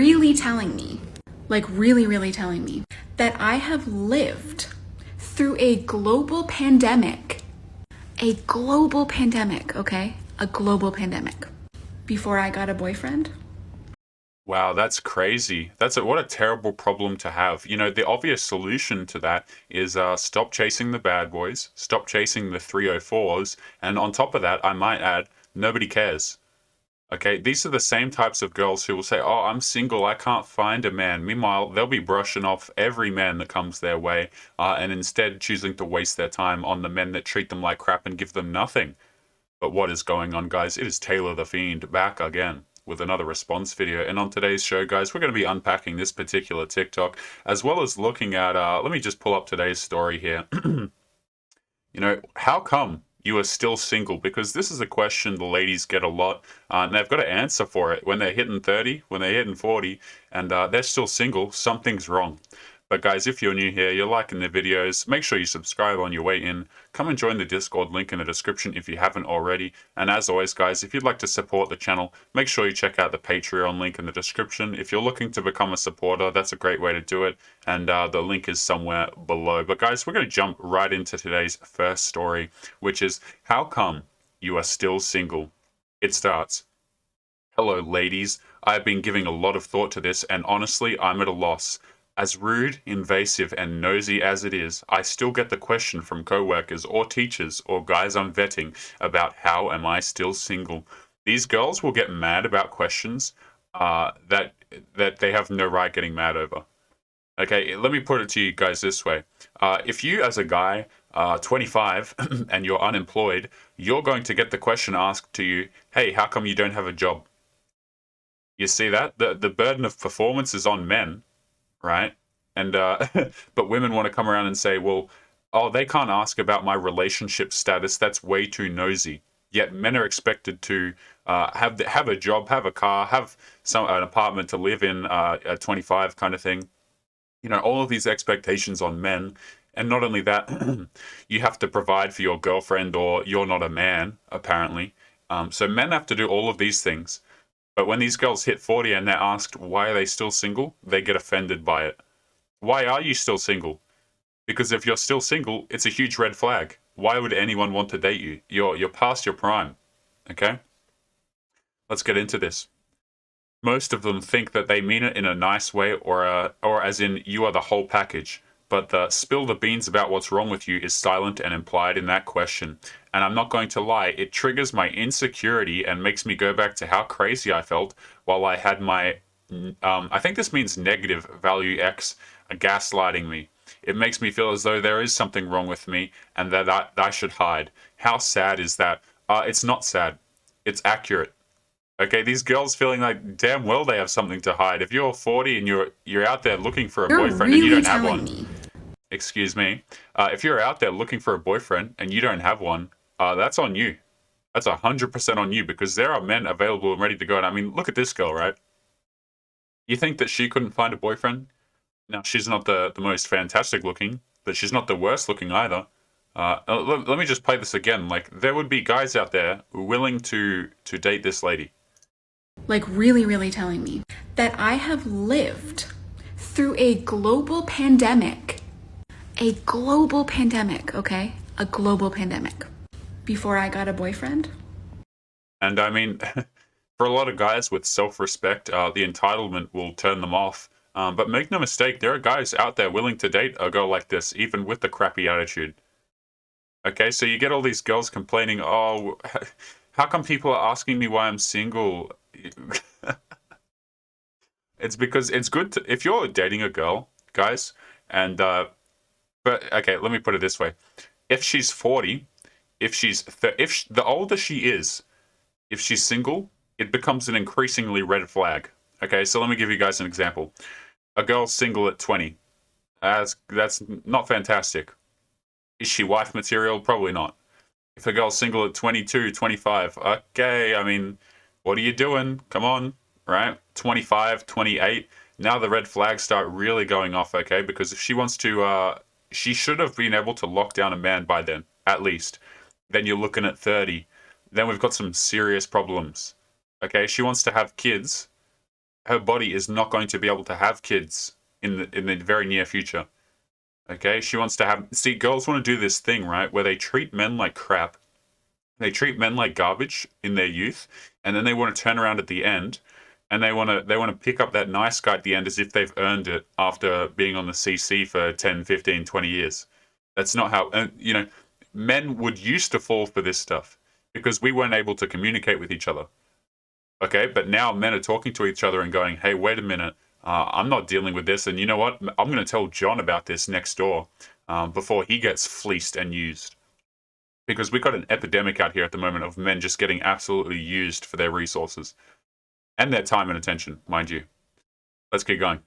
really telling me, really telling me that I have lived through a global pandemic, okay? A global pandemic before I got a boyfriend? Wow, that's crazy. What a terrible problem to have. You know, the obvious solution to that is stop chasing the bad boys, stop chasing the 304s, and on top of that, I might add, nobody cares. Okay, these are the same types of girls who will say, "Oh, I'm single, I can't find a man." Meanwhile, they'll be brushing off every man that comes their way, and instead choosing to waste their time on the men that treat them like crap and give them nothing. But what is going on, guys? It is Taylor the Fiend back again with another response video. And on today's show, guys, we're going to be unpacking this particular TikTok, as well as looking at, let me just pull up today's story here. How come you are still single? Because this is a question the ladies get a lot, and they've got to answer for it. When they're hitting 30, when they're hitting 40, and they're still single, something's wrong. But guys, if you're new here, you're liking the videos, make sure you subscribe on your way in. Come and join the Discord link in the description if you haven't already. And as always, guys, if you'd like to support the channel, make sure you check out the Patreon link in the description. If you're looking to become a supporter, that's a great way to do it. And the link is somewhere below. But guys, we're going to jump right into today's first story, which is how come you are still single? It starts. Hello, ladies. I've been giving a lot of thought to this, and honestly, I'm at a loss. As rude, invasive, and nosy as it is, I still get the question from coworkers or teachers or guys I'm vetting about how am I still single. These girls will get mad about questions that they have no right getting mad over. Okay, let me put it to you guys this way. If you, as a guy, 25, and you're unemployed, you're going to get the question asked to you, hey, how come you don't have a job? You see that? The burden of performance is on men, right? And but women want to come around and say, well, oh, they can't ask about my relationship status. That's way too nosy. Yet men are expected to have a job, have a car, have an apartment to live in at 25 kind of thing. You know, all of these expectations on men. And not only that, you have to provide for your girlfriend, or you're not a man, apparently. So men have to do all of these things. But when these girls hit 40 and they're asked why are they still single, they get offended by it. Why are you still single? Because if you're still single, it's a huge red flag. Why would anyone want to date you? You're past your prime. Okay? Let's get into this. Most of them think that they mean it in a nice way, or as in you are the whole package. But the spill the beans about what's wrong with you is silent and implied in that question. And I'm not going to lie, it triggers my insecurity and makes me go back to how crazy I felt while I had my, I think this means negative value X, gaslighting me. It makes me feel as though there is something wrong with me and that I should hide. How sad is that? It's not sad. It's accurate. Okay, these girls feeling like damn well they have something to hide. If you're 40 and you're out there looking for a You're boyfriend and you really don't have telling one, me. excuse me, if you're out there looking for a boyfriend and you don't have one, that's on you. That's 100% on you, because there are men available and ready to go. And I mean, look at this girl, right? You think that she couldn't find a boyfriend? Now, she's not the most fantastic looking, but she's not the worst looking either. Let me just play this again. Like, there would be guys out there willing to date this lady. Really telling me that I have lived through a global pandemic, okay? A global pandemic before I got a boyfriend. And I mean, for a lot of guys with self-respect, the entitlement will turn them off. But make no mistake, there are guys out there willing to date a girl like this, even with the crappy attitude. Okay, so you get all these girls complaining, oh, how come people are asking me why I'm single? It's because it's good to, if you're dating a girl, guys, and, but, okay, let me put it this way. If she's 40, the older she is, if she's single, it becomes an increasingly red flag. Okay, so let me give you guys an example. A girl's single at 20. That's not fantastic. Is she wife material? Probably not. If a girl's single at 22, 25, okay, I mean, what are you doing? Come on, right? 25, 28. Now the red flags start really going off, okay? Because if she wants to, she should have been able to lock down a man by then, at least. Then you're looking at 30. Then we've got some serious problems. Okay, she wants to have kids. her body is not going to be able to have kids in the very near future. Okay, she wants to have. See, girls want to do this thing, right, where they treat men like crap. They treat men like garbage in their youth, and then they want to turn around at the end, and they want to pick up that nice guy at the end as if they've earned it after being on the CC for 10, 15, 20 years. That's not how. Men would used to fall for this stuff because we weren't able to communicate with each other. Okay, but now men are talking to each other and going, "Hey, wait a minute, I'm not dealing with this, and you know what? I'm going to tell John about this next door before he gets fleeced and used." Because we've got an epidemic out here at the moment of men just getting absolutely used for their resources and their time and attention, mind you. Let's keep going.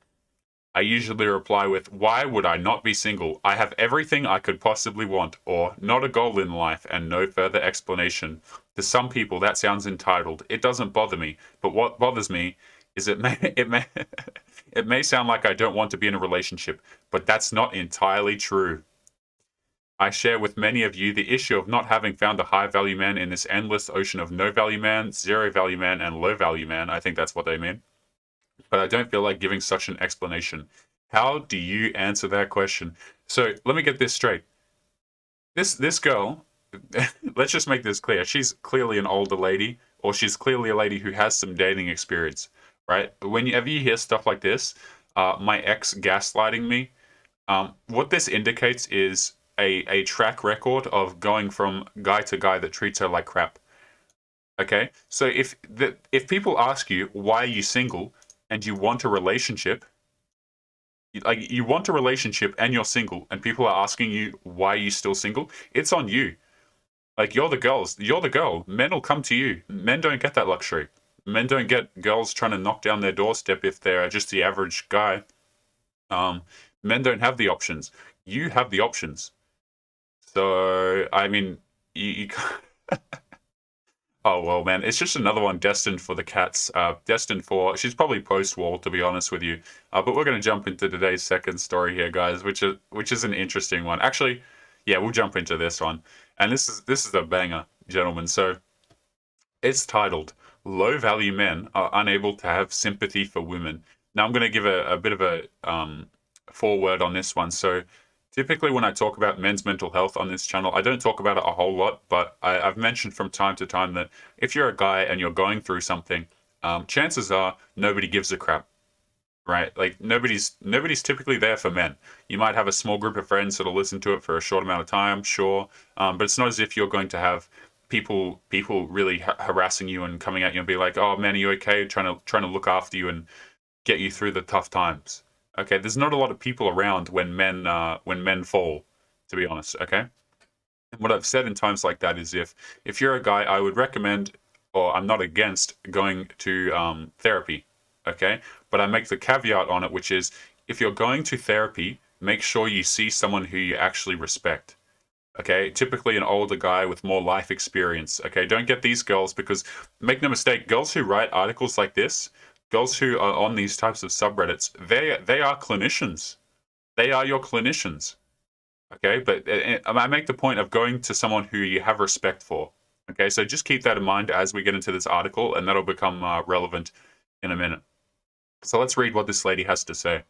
I usually reply with, "Why would I not be single? I have everything I could possibly want," or "not a goal in life," and no further explanation. To some people, that sounds entitled. It doesn't bother me, but what bothers me is it may sound like I don't want to be in a relationship, but that's not entirely true. I share with many of you the issue of not having found a high value man in this endless ocean of no value man, zero value man, and low value man. I think that's what they mean. But I don't feel like giving such an explanation. How do you answer that question? So let me get this straight. This girl, let's just make this clear. She's clearly an older lady, or she's clearly a lady who has some dating experience, right? Whenever you hear stuff like this, my ex gaslighting me, what this indicates is a track record of going from guy to guy that treats her like crap. Okay, so if people ask you why are you single and you want a relationship, like you want a relationship and you're single, and people are asking you why are you still single, it's on you. Like you're the girl. Men will come to you. Men don't get that luxury. Men don't get girls trying to knock down their doorstep if they're just the average guy. Men don't have the options. You have the options. So I mean, you oh well, man, it's just another one destined for the cats. Destined for she's probably post-war, to be honest with you. But we're going to jump into today's second story here, guys, which is an interesting one. Actually, yeah, we'll jump into this one, and this is a banger, gentlemen. So it's titled "Low Value Men Are Unable to Have Sympathy for Women." Now I'm going to give a bit of a foreword on this one. So typically when I talk about men's mental health on this channel, I don't talk about it a whole lot, but I've mentioned from time to time that if you're a guy and you're going through something, chances are nobody gives a crap, right? Like nobody's typically there for men. You might have a small group of friends that'll listen to it for a short amount of time, sure, but it's not as if you're going to have people really harassing you and coming at you and be like, "Oh man, are you okay?" Trying to look after you and get you through the tough times. Okay, there's not a lot of people around when men fall, to be honest. Okay, and what I've said in times like that is if you're a guy, I would recommend, or I'm not against going to therapy. Okay, but I make the caveat on it, which is if you're going to therapy, make sure you see someone who you actually respect. Okay, typically an older guy with more life experience. Okay, don't get these girls because make no mistake, girls who write articles like this, girls who are on these types of subreddits, they are clinicians. They are your clinicians. Okay, but I make the point of going to someone who you have respect for. Okay, so just keep that in mind as we get into this article, and that'll become relevant in a minute. So let's read what this lady has to say.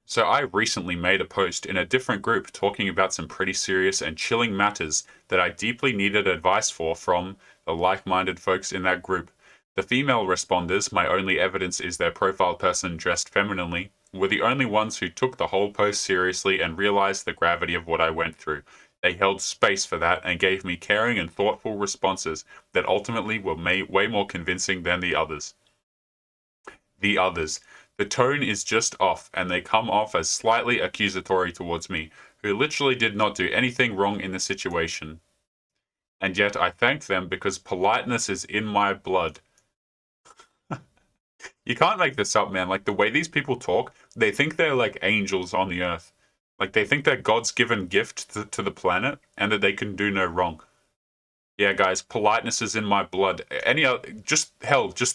So I recently made a post in a different group talking about some pretty serious and chilling matters that I deeply needed advice for from the like-minded folks in that group. The female responders, my only evidence is their profile person dressed femininely, were the only ones who took the whole post seriously and realized the gravity of what I went through. They held space for that and gave me caring and thoughtful responses that ultimately were way more convincing than the others. The others. The tone is just off, and they come off as slightly accusatory towards me, who literally did not do anything wrong in the situation. And yet I thank them because politeness is in my blood. You can't make this up, man. Like, the way these people talk, they think they're like angels on the earth. Like, they think they're God's given gift to the planet, and that they can do no wrong. Yeah, guys, politeness is in my blood. Any other, just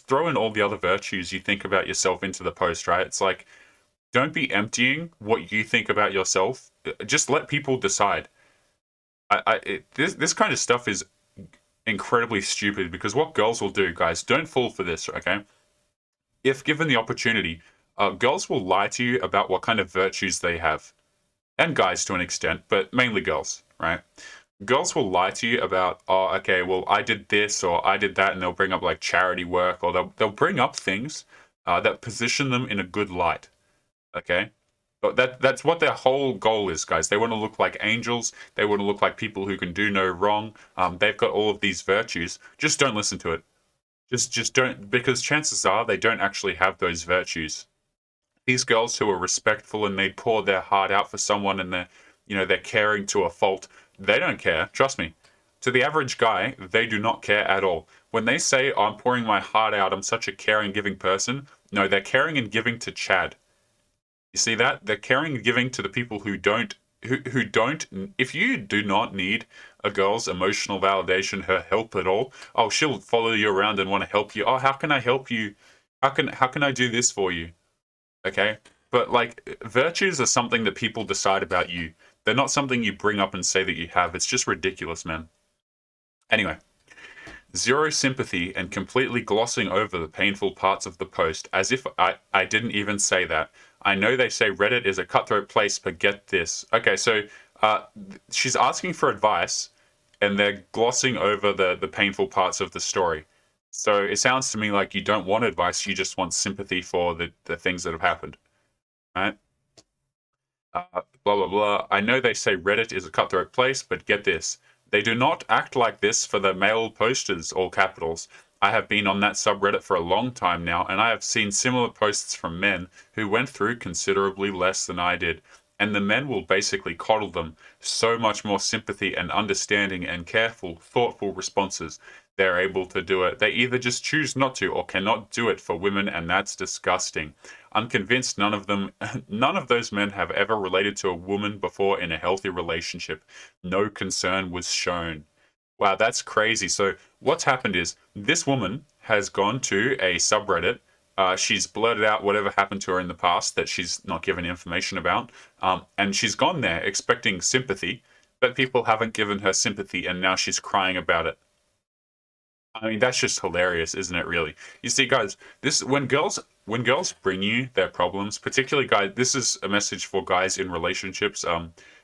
throw in all the other virtues you think about yourself into the post, right? It's like, don't be emptying what you think about yourself. Just let people decide. This kind of stuff is incredibly stupid because what girls will do, guys, don't fall for this, okay? if given the opportunity, girls will lie to you about what kind of virtues they have, and guys to an extent, but mainly girls, right? Girls will lie to you about, oh, okay, well, I did this or I did that, and they'll bring up like charity work, or they'll bring up things that position them in a good light. Okay, but that's what their whole goal is, guys. They want to look like angels. They want to look like people who can do no wrong. They've got all of these virtues. Just don't listen to it. Just don't, because chances are they don't actually have those virtues. These girls who are respectful and they pour their heart out for someone, and they're caring to a fault. They don't care. Trust me. To the average guy, they do not care at all. When they say, "I'm pouring my heart out, I'm such a caring, giving person," no, they're caring and giving to Chad. You see that? They're caring and giving to the people who don't. Who don't. If you do not need a girl's emotional validation, her help at all, oh, she'll follow you around and want to help you. Oh, how can I help you? How can I do this for you? Okay, but like virtues are something that people decide about you. They're not something you bring up and say that you have. It's just ridiculous, man. Anyway, zero sympathy and completely glossing over the painful parts of the post as if I didn't even say that. I know they say Reddit is a cutthroat place, but get this. Okay, so she's asking for advice and they're glossing over the painful parts of the story. So it sounds to me like you don't want advice, you just want sympathy for the things that have happened, right? Blah, blah, blah. I know they say Reddit is a cutthroat place, but get this. They do not act like this for the male posters, all capitals. I have been on that subreddit for a long time now, and I have seen similar posts from men who went through considerably less than I did. And the men will basically coddle them. So much more sympathy and understanding and careful, thoughtful responses. They're able to do it. They either just choose not to or cannot do it for women, and that's disgusting. I'm convinced none of them, none of those men have ever related to a woman before in a healthy relationship. No concern was shown. Wow, that's crazy. So what's happened is this woman has gone to a subreddit. She's blurted out whatever happened to her in the past that she's not given information about. And she's gone there expecting sympathy, but people haven't given her sympathy, and now she's crying about it. I mean, that's just hilarious, isn't it, really? You see, guys, this when girls bring you their problems, particularly guys, this is a message for guys in relationships.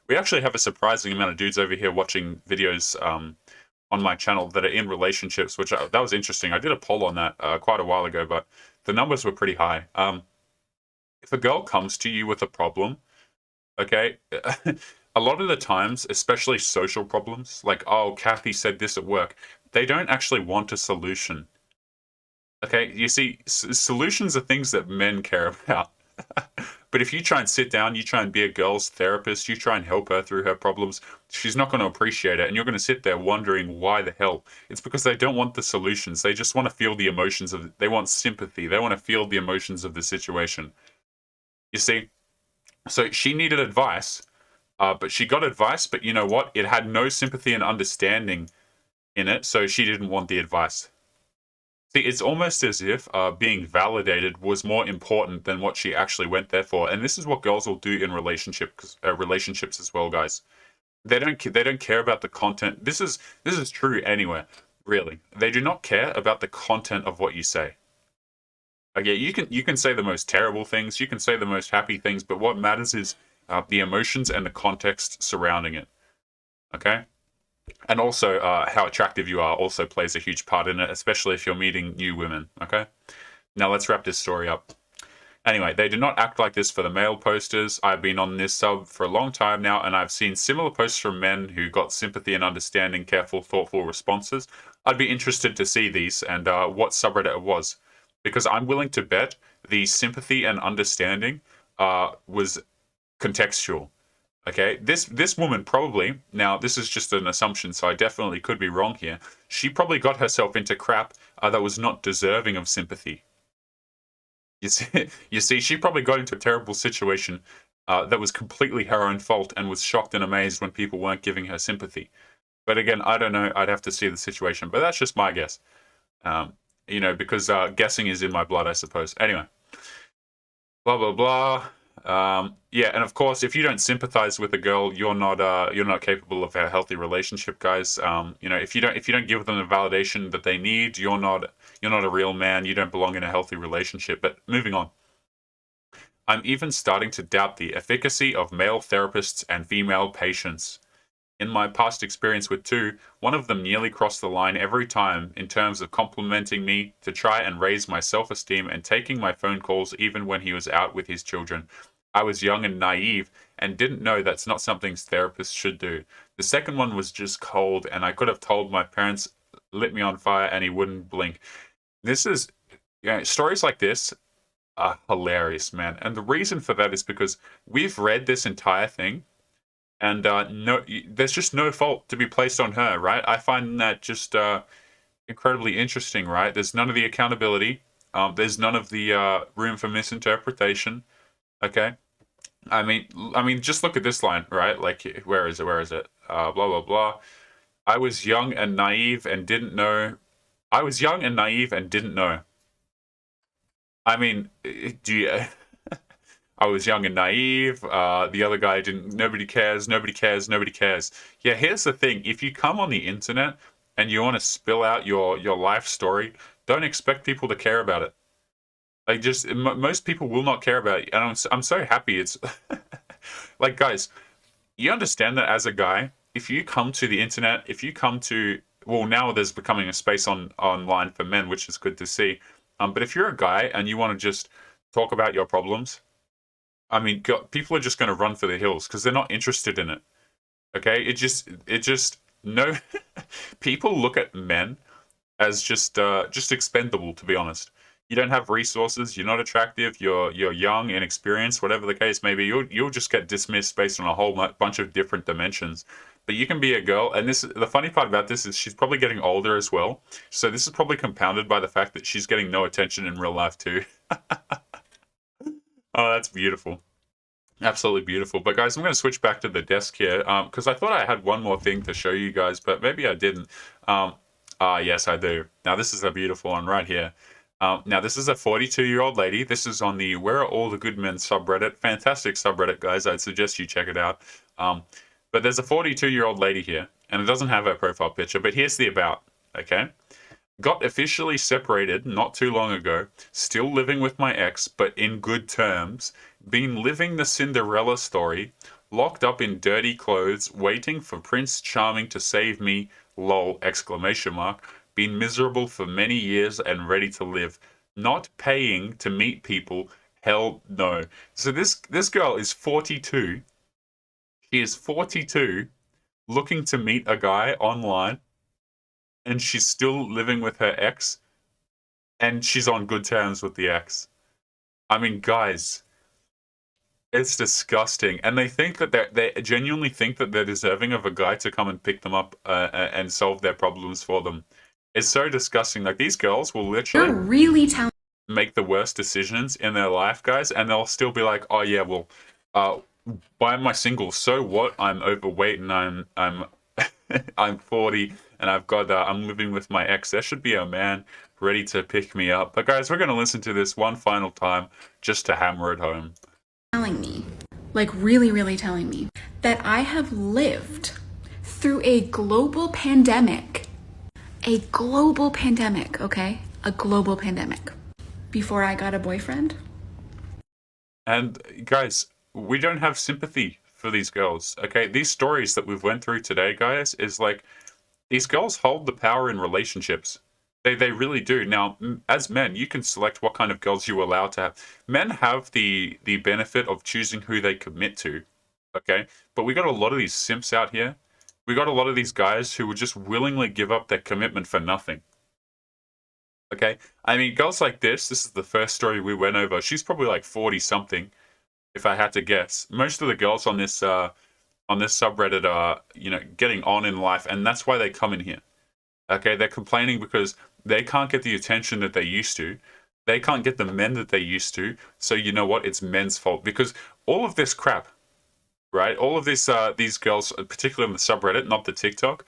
We actually have a surprising amount of dudes over here watching videos on my channel that are in relationships, which that was interesting. I did a poll on that quite a while ago, but the numbers were pretty high. If a girl comes to you with a problem, okay, a lot of the times, especially social problems, like, oh, Kathy said this at work, they don't actually want a solution. Okay, you see, solutions are things that men care about. But if you try and sit down, you try and be a girl's therapist, you try and help her through her problems, she's not going to appreciate it. And you're going to sit there wondering why the hell. It's because they don't want the solutions. They just want to feel the emotions they want sympathy. They want to feel the emotions of the situation. You see? So she needed advice, but she got advice, but you know what? It had no sympathy and understanding in it, so she didn't want the advice. See, it's almost as if being validated was more important than what she actually went there for, and this is what girls will do in relationships as well, guys. They don't care about the content. This is true anywhere, really. They do not care about the content of what you say. Okay, you can say the most terrible things, you can say the most happy things, but what matters is the emotions and the context surrounding it. Okay. And also, how attractive you are also plays a huge part in it, especially if you're meeting new women. Okay, now let's wrap this story up. Anyway, they do not act like this for the male posters. I've been on this sub for a long time now, and I've seen similar posts from men who got sympathy and understanding, careful, thoughtful responses. I'd be interested to see these and what subreddit it was, because I'm willing to bet the sympathy and understanding was contextual. Okay, this woman probably, now this is just an assumption, so I definitely could be wrong here. She probably got herself into crap that was not deserving of sympathy. You see, she probably got into a terrible situation that was completely her own fault and was shocked and amazed when people weren't giving her sympathy. But again, I don't know. I'd have to see the situation, but that's just my guess. Because guessing is in my blood, I suppose. Anyway, blah blah blah. Yeah, and of course, if you don't sympathize with a girl, you're not capable of a healthy relationship, guys. You know, if you don't give them the validation that they need, you're not a real man. You don't belong in a healthy relationship. But moving on, I'm even starting to doubt the efficacy of male therapists and female patients. In my past experience with two, one of them nearly crossed the line every time in terms of complimenting me to try and raise my self esteem and taking my phone calls even when he was out with his children. I was young and naive and didn't know that's not something therapists should do. The second one was just cold, and I could have told my parents lit me on fire and he wouldn't blink. This is, stories like this are hilarious, man. And the reason for that is because we've read this entire thing and no, there's just no fault to be placed on her, right? I find that just incredibly interesting, right? There's none of the accountability. There's none of the room for misinterpretation. Okay, I mean, just look at this line, right? Like, where is it? Where is it? Blah blah blah. I was young and naive and didn't know. I was young and naive and didn't know. I mean, do you? I was young and naive. The other guy didn't. Nobody cares. Nobody cares. Nobody cares. Yeah. Here's the thing: if you come on the internet and you want to spill out your life story, don't expect people to care about it. Like, just most people will not care about it. And I'm so happy. It's like, guys, you understand that as a guy, if you come to the internet, if you come to, well, now there's becoming a space online for men, which is good to see. But if you're a guy and you want to just talk about your problems, I mean, people are just going to run for the hills because they're not interested in it. Okay, it just no. People look at men as just expendable. To be honest, you don't have resources. You're not attractive. You're young, inexperienced, whatever the case may be. You'll just get dismissed based on a whole bunch of different dimensions. But you can be a girl, and this the funny part about this is she's probably getting older as well. So this is probably compounded by the fact that she's getting no attention in real life too. Oh, that's beautiful. Absolutely beautiful. But guys, I'm going to switch back to the desk here because I thought I had one more thing to show you guys, but maybe I didn't. Yes, I do. Now, this is a beautiful one right here. Now, this is a 42-year-old lady. This is on the Where Are All the Good Men subreddit. Fantastic subreddit, guys. I'd suggest you check it out. But there's a 42-year-old lady here, and it doesn't have her profile picture, but here's the about, okay? Got officially separated not too long ago, still living with my ex, but in good terms. Been living the Cinderella story, locked up in dirty clothes, waiting for Prince Charming to save me, lol, exclamation mark. Been miserable for many years and ready to live. Not paying to meet people, hell no. So this girl is 42. She is 42, looking to meet a guy online, and she's still living with her ex, and she's on good terms with the ex. I mean, guys, it's disgusting, and they think that they genuinely think that they're deserving of a guy to come and pick them up and solve their problems for them. It's so disgusting. Like, these girls will You're literally really talented. make the worst decisions in their life, guys, and they'll still be like, "Oh yeah, well, uh, why am I single? So what? I'm overweight and I'm I'm 40 and I'm living with my ex. There should be a man ready to pick me up." But guys, we're gonna listen to this one final time just to hammer it home. Telling me, like really, really telling me that I have lived through a global pandemic. A global pandemic, okay? A global pandemic. Before I got a boyfriend. And guys, we don't have sympathy for these girls. Okay, these stories that we've went through today, guys, is like these girls hold the power in relationships. They really do. Now, as men, you can select what kind of girls you allow to have. Men have the benefit of choosing who they commit to. Okay, but we got a lot of these simps out here. We got a lot of these guys who would just willingly give up their commitment for nothing. Okay, I mean, girls like this is the first story we went over. She's probably like 40 something, if I had to guess. Most of the girls on this subreddit are, getting on in life, and that's why they come in here. Okay, they're complaining because they can't get the attention that they used to. They can't get the men that they used to. So you know what? It's men's fault because all of this crap, right? All of this, these girls, particularly on the subreddit, not the TikTok,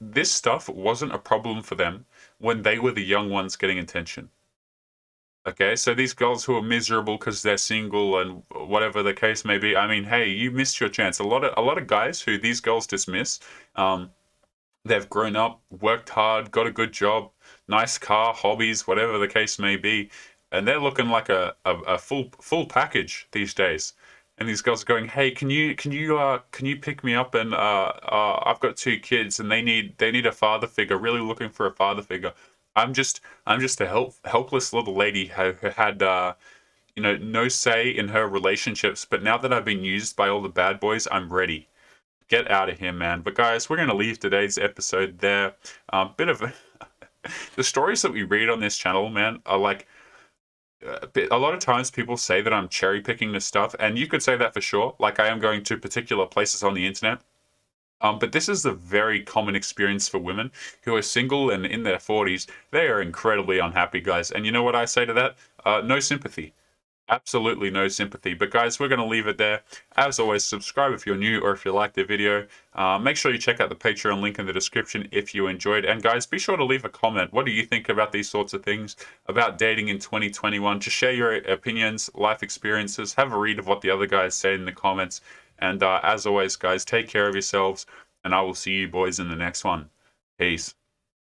this stuff wasn't a problem for them when they were the young ones getting attention. Okay, so these girls who are miserable because they're single and whatever the case may be, I mean, hey, you missed your chance. A lot of guys who these girls dismiss, um, they've grown up, worked hard, got a good job, nice car, hobbies, whatever the case may be, and they're looking like a full package these days. And these girls are going, "Hey, can you pick me up? And I've got two kids, and they need a father figure. Really looking for a father figure. I'm just a helpless little lady who had no say in her relationships. But now that I've been used by all the bad boys, I'm ready. Get out of here, man." But guys, we're gonna leave today's episode there. Bit of the stories that we read on this channel, man, are like a lot of times people say that I'm cherry picking this stuff, and you could say that for sure. Like I am going to particular places on the internet. But this is a very common experience for women who are single and in their 40s. They are incredibly unhappy, guys. And you know what I say to that? No sympathy. Absolutely no sympathy. But guys, we're going to leave it there. As always, subscribe if you're new or if you liked the video. Make sure you check out the Patreon link in the description if you enjoyed. And guys, be sure to leave a comment. What do you think about these sorts of things, about dating in 2021? Just share your opinions, life experiences. Have a read of what the other guys say in the comments. And as always, guys, take care of yourselves. And I will see you boys in the next one. Peace.